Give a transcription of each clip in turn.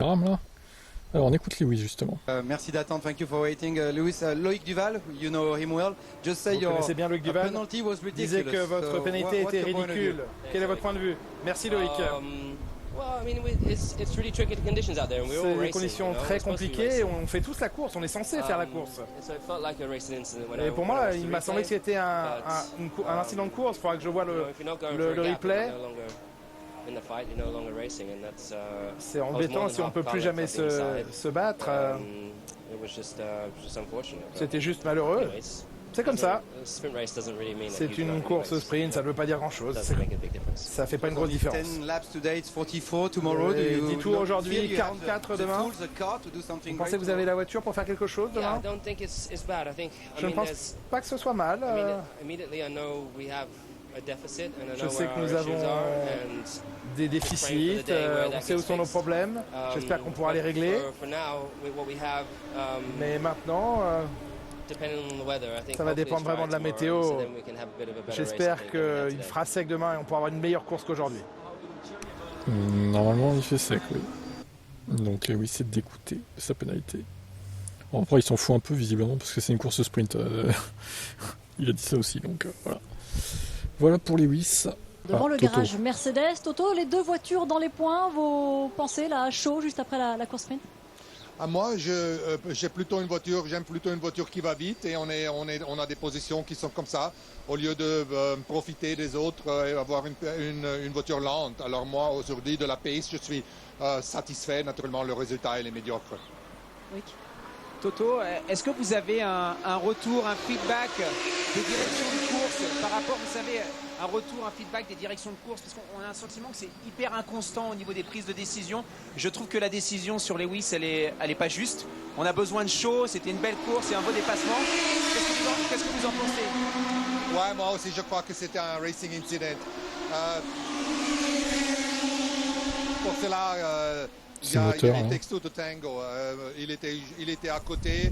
Là. Alors on écoute Lewis justement. Merci d'attendre. Thank you for waiting. Lewis, Loïc Duval, you know him well. Just say Vous your connaissez bien Loïc Duval. penalty was Disait ridiculous. que votre So pénalité what's était your point of view? ridicule. Quel est votre point de vue? Merci Loïc. Well, I mean, it's really tricky conditions out there, and we're all C'est des racing. conditions très compliquées. On fait tous la course. On est censé faire la course. So it felt like a racing incident when Et pour moi, il m'a semblé que c'était c'était un incident de course. Il faudra que je vois le replay. C'est embêtant si on ne peut plus jamais se battre. C'était juste malheureux. C'est comme ça. C'est une course sprint, ça ne veut pas dire grand-chose. Ça ne fait pas une grosse différence. 10 laps today, it's 44 tomorrow. 10 tours aujourd'hui, 44 demain. Vous pensez que vous avez la voiture pour faire quelque chose demain? Je ne pense pas que ce soit mal. Je sais que nous avons des déficits, on sait où sont nos problèmes. J'espère qu'on pourra les régler. Mais maintenant, ça va dépendre vraiment de la météo. J'espère qu'il fera sec demain et on pourra avoir une meilleure course qu'aujourd'hui. Normalement il fait sec, oui. Donc oui, c'est d'écouter sa pénalité. Bon, après il s'en fout un peu visiblement parce que c'est une course sprint. Il a dit ça aussi, donc voilà. Voilà pour Lewis. Devant le Toto. garage Mercedes. Toto, les deux voitures dans les points, vos pensées là, à chaud juste après la course sprint? Moi, j'ai plutôt une voiture, j'aime plutôt une voiture qui va vite et on a des positions qui sont comme ça, au lieu de profiter des autres et avoir une voiture lente. Alors moi, aujourd'hui, de la pace, je suis satisfait. Naturellement, le résultat, il est médiocre. Oui. Toto, est-ce que vous avez un retour, un feedback des directions de course par rapport, vous savez, un retour, un feedback des directions de course? Parce qu'on a un sentiment que c'est hyper inconstant au niveau des prises de décision. Je trouve que la décision sur Lewis, elle est pas juste. On a besoin de show, c'était une belle course et un beau dépassement. Qu'est-ce que vous en pensez? Ouais, moi aussi, je crois que c'était un racing incident. Pour cela... il y a un texto de tango. Il était à côté,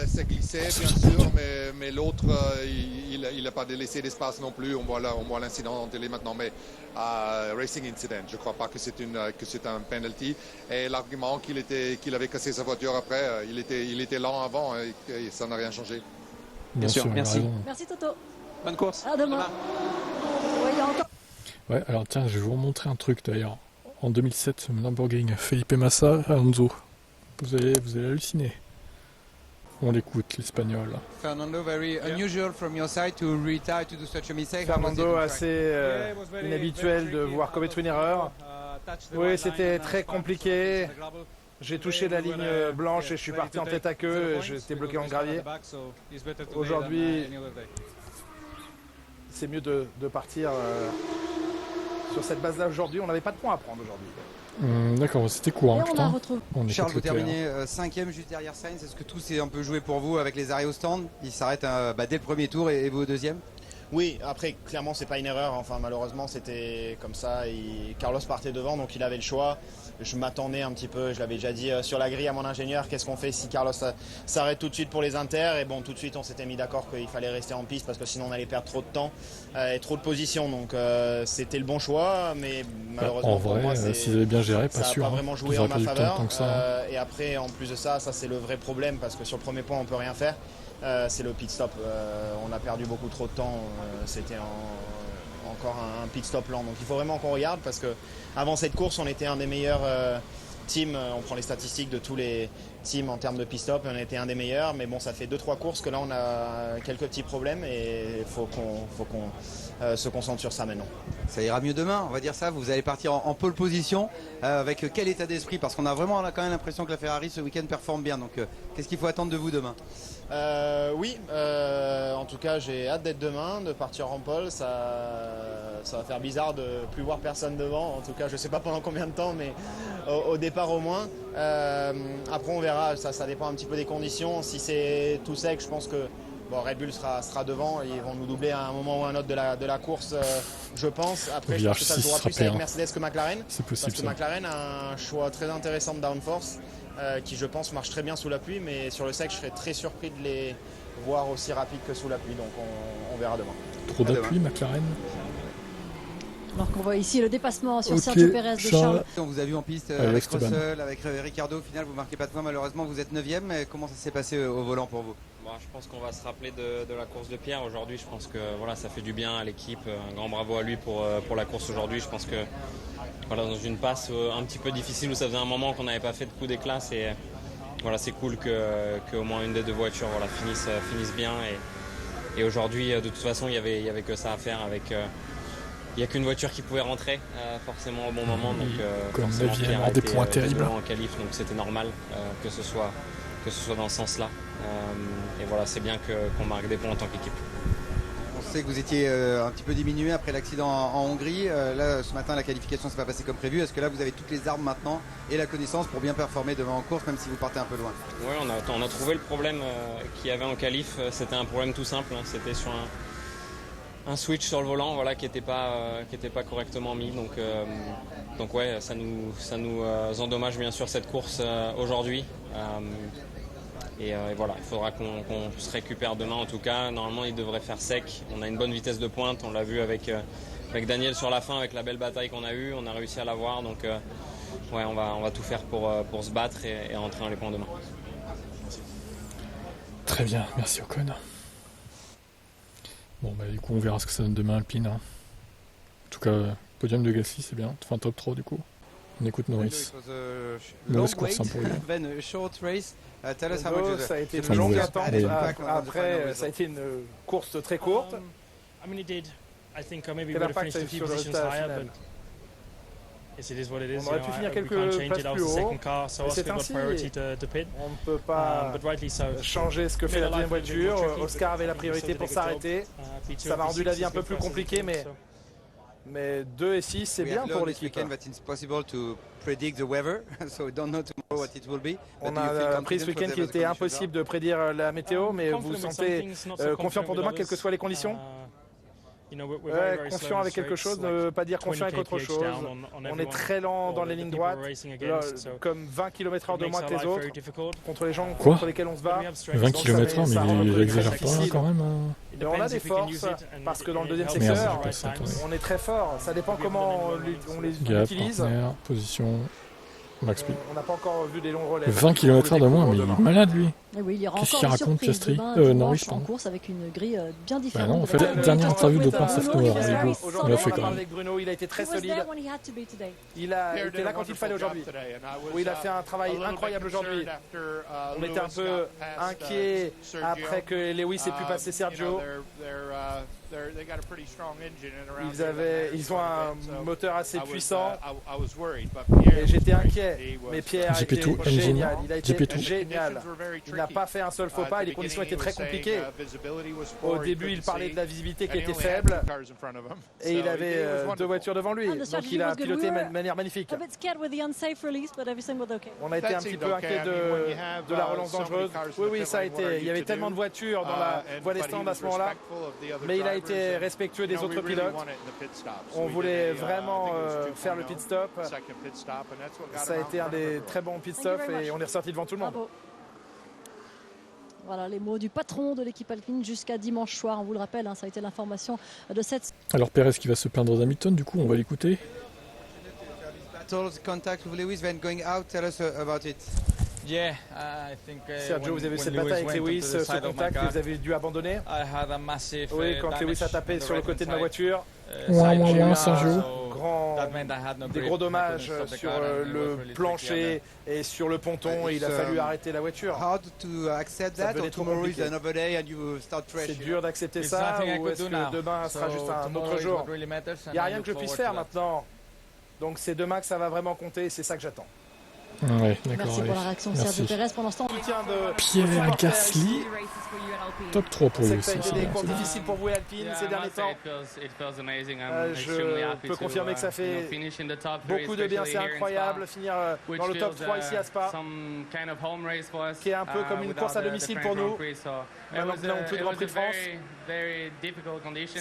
c'est glissé bien sûr, mais l'autre, il n'a pas laissé d'espace non plus. On voit l'incident en télé maintenant, mais racing incident. Je ne crois pas que c'est un penalty. Et l'argument qu'il avait cassé sa voiture après, il était lent avant et ça n'a rien changé. Bien sûr, merci. Merci Toto. Bonne course. À demain. Ouais, alors tiens, je vais vous montrer un truc d'ailleurs. En 2007, Nürburgring, Felipe Massa, Alonso. Vous allez halluciner. On l'écoute, l'espagnol. Fernando, very unusual from your side to retire to do such a mistake. Fernando, assez inhabituel de voir commettre une erreur. Oui, c'était très compliqué. J'ai touché la ligne blanche et je suis parti en tête à queue. J'étais bloqué en gravier. Aujourd'hui, c'est mieux de partir sur cette base-là aujourd'hui. On n'avait pas de points à prendre aujourd'hui. D'accord, c'était court. On a retrouvé. Charles, vous terminez 5e juste derrière Sainz. Est-ce que tout s'est un peu joué pour vous avec les arrêts au stand? Il s'arrête dès le premier tour et vous au deuxième? Oui, après, clairement, c'est pas une erreur. Enfin, malheureusement, c'était comme ça. Carlos partait devant, donc il avait le choix. Je m'attendais un petit peu, je l'avais déjà dit sur la grille à mon ingénieur, qu'est-ce qu'on fait si Carlos s'arrête tout de suite pour les inters? Et bon, tout de suite, on s'était mis d'accord qu'il fallait rester en piste parce que sinon on allait perdre trop de temps et trop de positions. Donc c'était le bon choix, mais malheureusement en vrai, pour moi, s'ils avaient bien géré, pas ça sûr. n'a pas vraiment joué en ma faveur. Ça. Et après, en plus de ça, c'est le vrai problème parce que sur le premier point, on peut rien faire. C'est le pit stop. On a perdu beaucoup trop de temps. C'était encore un pit stop lent. Donc il faut vraiment qu'on regarde parce que avant cette course, on était un des meilleurs teams. On prend les statistiques de tous les teams en termes de pit stop et on était un des meilleurs. Mais bon, ça fait 2-3 courses que là, on a quelques petits problèmes et il faut qu'on se concentre sur ça maintenant. Ça ira mieux demain, on va dire ça. Vous allez partir en pole position. Avec quel état d'esprit? Parce qu'on a quand même l'impression que la Ferrari ce week-end performe bien. Donc qu'est-ce qu'il faut attendre de vous demain? Oui, en tout cas j'ai hâte d'être demain, de partir en pole. Ça va faire bizarre de plus voir personne devant. En tout cas je sais pas pendant combien de temps, mais au départ au moins. Après on verra, ça dépend un petit peu des conditions. Si c'est tout sec, je pense que Red Bull sera devant. Ils vont nous doubler à un moment ou à un autre de la course, je pense. Après je pense que ça se jouera plus avec Mercedes que McLaren. C'est possible. Parce que McLaren a un choix très intéressant de downforce. Qui je pense marche très bien sous la pluie, mais sur le sec je serais très surpris de les voir aussi rapides que sous la pluie, donc on verra demain. Trop d'appui McLaren? Alors qu'on voit ici le dépassement sur Sergio Pérez de Charles. On vous a vu en piste avec Russell, avec Ricciardo. Au final, vous marquez pas de points. Malheureusement, vous êtes 9e. Mais comment ça s'est passé au volant pour vous? Je pense qu'on va se rappeler de la course de Pierre aujourd'hui. Je pense que voilà, ça fait du bien à l'équipe. Un grand bravo à lui pour la course aujourd'hui. Je pense que voilà, dans une passe un petit peu difficile où ça faisait un moment qu'on n'avait pas fait de coup d'éclat, voilà, c'est cool qu'au moins une des deux voitures voilà, finisse bien. Et aujourd'hui, de toute façon, il y avait que ça à faire. Il n'y a qu'une voiture qui pouvait rentrer forcément au bon moment. Donc, comme Pierre a des points terribles en qualif, donc c'était normal que ce soit dans ce sens-là. Et voilà, c'est bien qu'on marque des points en tant qu'équipe. On sait que vous étiez un petit peu diminué après l'accident en Hongrie. Là, ce matin, la qualification ne s'est pas passée comme prévu. Est-ce que là, vous avez toutes les armes maintenant et la connaissance pour bien performer devant en course, même si vous partez un peu loin? Oui, on a trouvé le problème qu'il y avait en qualif. C'était un problème tout simple. C'était sur un switch sur le volant, voilà, qui n'était pas correctement mis. Donc ouais, ça nous endommage bien sûr cette course aujourd'hui. Et voilà, il faudra qu'on se récupère demain en tout cas. Normalement, il devrait faire sec. On a une bonne vitesse de pointe. On l'a vu avec Daniel sur la fin, avec la belle bataille qu'on a eue. On a réussi à l'avoir. Donc ouais, on va tout faire pour se battre et rentrer dans les points demain. Très bien, merci Ocon. Bon, bah du coup, on verra ce que ça donne demain Alpine. En tout cas, podium de Gasly, c'est bien. Enfin, top 3 du coup. On écoute Norris. Mauvaise course pour lui. Ça a été une longue attente. Après, ça a été une course très courte. Quel impact ça a eu sur le résultat final? On aurait pu finir quelques places plus haut. C'est ainsi. On ne peut pas changer ce que fait la deuxième voiture. Oscar avait la priorité pour s'arrêter. Ça m'a rendu la vie un peu plus compliquée, mais 2 et 6, c'est bien pour l'équipe. On a appris ce week-end qu'il était impossible de prédire la météo, mais vous vous sentez confiant pour demain, quelles que soient les conditions? Confiant avec quelque chose ne veut pas dire confiant avec autre chose. On est très lent dans les lignes droites, comme 20 km/h de moins que les autres, contre les gens contre lesquels on se bat. 20 km/h, mais il exagère pas quand même. Mais on a des forces, parce que dans le deuxième secteur, on est très fort. Ça dépend comment on les utilise. Position, max speed. On n'a pas encore vu des longs relais. 20 km/h de moins, mais il est malade lui. Et oui, il y aura Qu'est-ce encore qu'il des raconte, surprises Piastri Norris en course avec une grille bien différente. Bah non, en fait, dernière interview de Safnauer, il a fait quand même. Avec Bruno, il a été très solide. Il a été là quand il fallait aujourd'hui. Oui, il a fait un travail incroyable aujourd'hui. On était un peu inquiets après que Lewis ait pu passer Sergio. Ils ont un moteur assez puissant et j'étais inquiet, mais Pierre a été génial, il a été génial. Il n'a pas fait un seul faux pas et les conditions étaient très compliquées. Au début, il parlait de la visibilité qui était faible et il avait 2 voitures devant lui, donc il a piloté de manière magnifique. On a été un petit peu inquiet de la relance dangereuse. Oui, ça a été. Il y avait tellement de voitures dans la voie des stands à ce moment-là, mais il a été respectueux des autres pilotes. On voulait vraiment faire le pit stop. Ça a été un des très bons pit stops et on est ressorti devant tout le monde. Voilà les mots du patron de l'équipe Alpine jusqu'à dimanche soir. On vous le rappelle, ça a été l'information de cette... Alors Pérez qui va se plaindre d'Hamilton, du coup on va l'écouter. Contact with Lewis when going out, tell us about it. Sergio, vous avez vu cette bataille avec Lewis, ce contact que vous avez dû abandonner. Oui, quand Lewis a tapé sur le côté de ma voiture, j'ai eu Sergio. des gros dommages sur le plancher et sur le ponton et il a fallu arrêter la voiture. C'est dur d'accepter ça ou est-ce que demain sera juste un autre jour? Il n'y a rien que je puisse faire maintenant. Donc c'est demain que ça va vraiment compter, c'est ça que j'attends. Ouais, merci pour la réaction de Sergio Pérez. Pendant ce temps, Pierre Gasly, top 3 pour lui aussi. C'était des courses difficiles pour vous et Alpine ces derniers temps. Je peux confirmer que ça fait beaucoup de bien, c'est incroyable. Finir dans le top 3 ici à Spa, qui est un peu comme une course à domicile pour nous. Maintenant que nous n'avons plus de Grand Prix de France,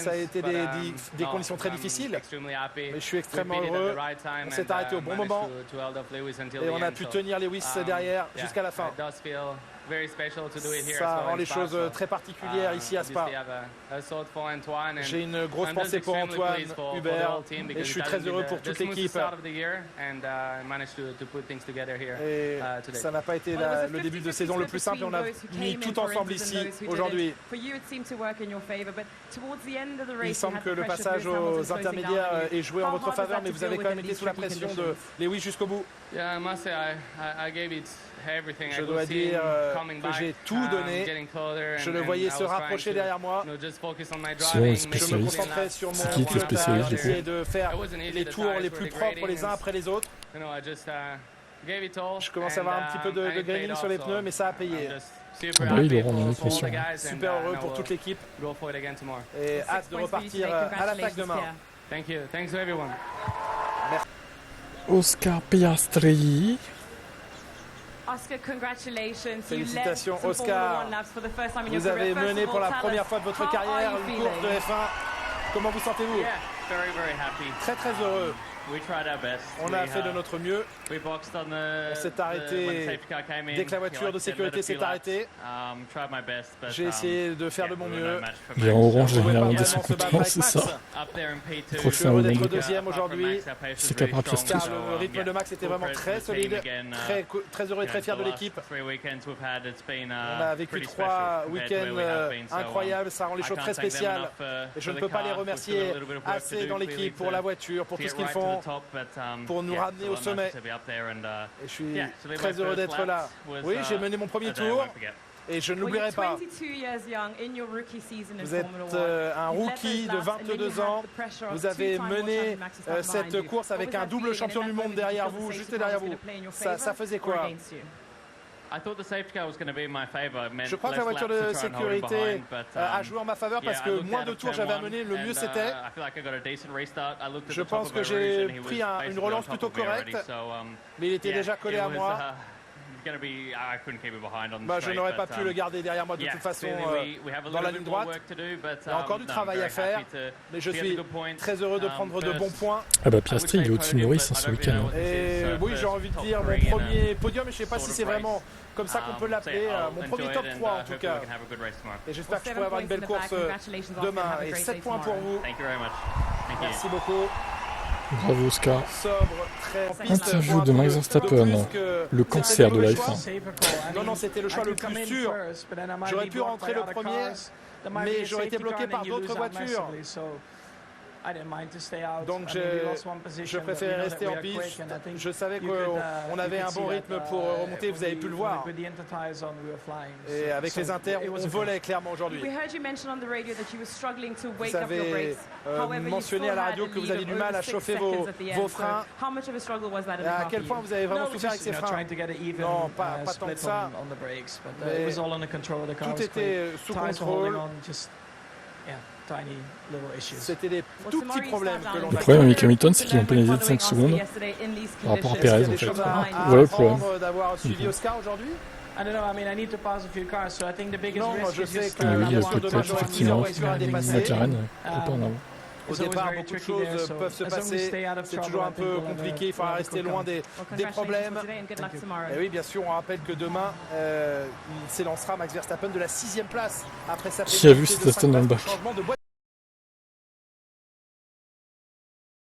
ça a été des conditions très difficiles, mais je suis extrêmement heureux. On s'est arrêté au bon moment et on a pu tenir Lewis derrière jusqu'à la fin. Ça rend les choses très particulières ici à Spa. J'ai une grosse pensée pour Antoine, Hubert, et je suis très heureux pour toute l'équipe. Et ça n'a pas été le début de saison le plus simple, on a mis tout ensemble ici aujourd'hui. Il semble que le passage aux intermédiaires ait joué en votre faveur, mais vous avez quand même été sous la pression de Lewis jusqu'au bout. Je dois dire que j'ai tout donné. Je le voyais se rapprocher derrière moi. Sinon, les Je me spécialistes. concentrais sur mon C'est qui les pilotage, spécialistes, du coup? j'essayais de faire les tours les plus propres les uns après les autres. Je commençais à avoir un petit peu de graining sur les pneus, mais ça a payé. Ah bah oui, Laurent, on est conscient. Super heureux pour toute l'équipe et hâte de repartir à l'attaque demain. Oscar Piastri. Félicitations Oscar, vous avez mené pour la première fois de votre carrière une course de F1. Comment vous sentez-vous? Très très heureux. On a fait de notre mieux. On s'est arrêté dès que la voiture de sécurité s'est arrêtée. J'ai essayé de faire de mon mieux. Il est en orange généralement dès son coup de poing, c'est ça. Je crois que Je c'est suis un heureux bon d'être début. deuxième aujourd'hui. C'est Capra Piastri. Car le rythme de Max était vraiment très solide. Très heureux et très fier de l'équipe. On a vécu 3 week-ends incroyables, ça rend les choses très spéciales. Et je ne peux pas les remercier assez dans l'équipe pour la voiture, pour tout ce qu'ils font, pour nous ramener au sommet. Et je suis très heureux d'être là. Oui, j'ai mené mon premier tour et je ne l'oublierai pas. Vous êtes un rookie de 22 ans. Vous avez mené cette course avec un double champion du monde derrière vous, juste derrière vous. Ça faisait quoi? Je crois que la voiture de sécurité a joué en ma faveur parce que moins de tours j'avais à mener, le mieux c'était. Je pense que j'ai pris une relance plutôt correcte, mais il était déjà collé à moi. Je n'aurais pas pu le garder derrière moi de toute façon dans la ligne droite. Il y a encore du travail à faire, mais je suis très heureux de prendre de bons points. Ah bah Piastri, il est au-dessus de Norris ce week-end. Et oui, j'ai envie de dire mon premier podium, mais je ne sais pas si c'est vraiment comme ça qu'on peut l'appeler. Mon premier top 3 en tout cas. Et j'espère que je pourrai avoir une belle course demain. Et 7 points pour vous. Merci beaucoup. Bravo Oscar. Sobre, très Interview de Max Verstappen, le cancer de la F1. Non, c'était le choix le plus sûr. J'aurais pu rentrer le premier, mais j'aurais été bloqué par d'autres voitures. Donc je préférais rester en piste. Je savais qu'on avait un bon rythme pour remonter, vous avez pu le voir. Et avec les inters, on volait clairement aujourd'hui. Vous avez mentionné à la radio que vous aviez du mal à chauffer vos freins. À quel point vous avez vraiment souffert avec ces freins? Non, pas tant que ça. Mais tout était sous contrôle. C'était des tout petits problèmes que l'on a. Le problème avec Hamilton, c'est qu'ils ont pénalisé de 5 secondes par rapport à Perez en fait. Voilà le problème. D'avoir suivi Oscar aujourd'hui. Non, je sais que oui, peut-être effectivement, McLaren, au départ, beaucoup de choses peuvent se passer. C'est toujours un peu compliqué. Il faudra rester loin des problèmes. Et oui, bien sûr, on rappelle que demain, il s'élancera Max Verstappen de la 6e place après sa Qui a vu cet Aston dans le bac?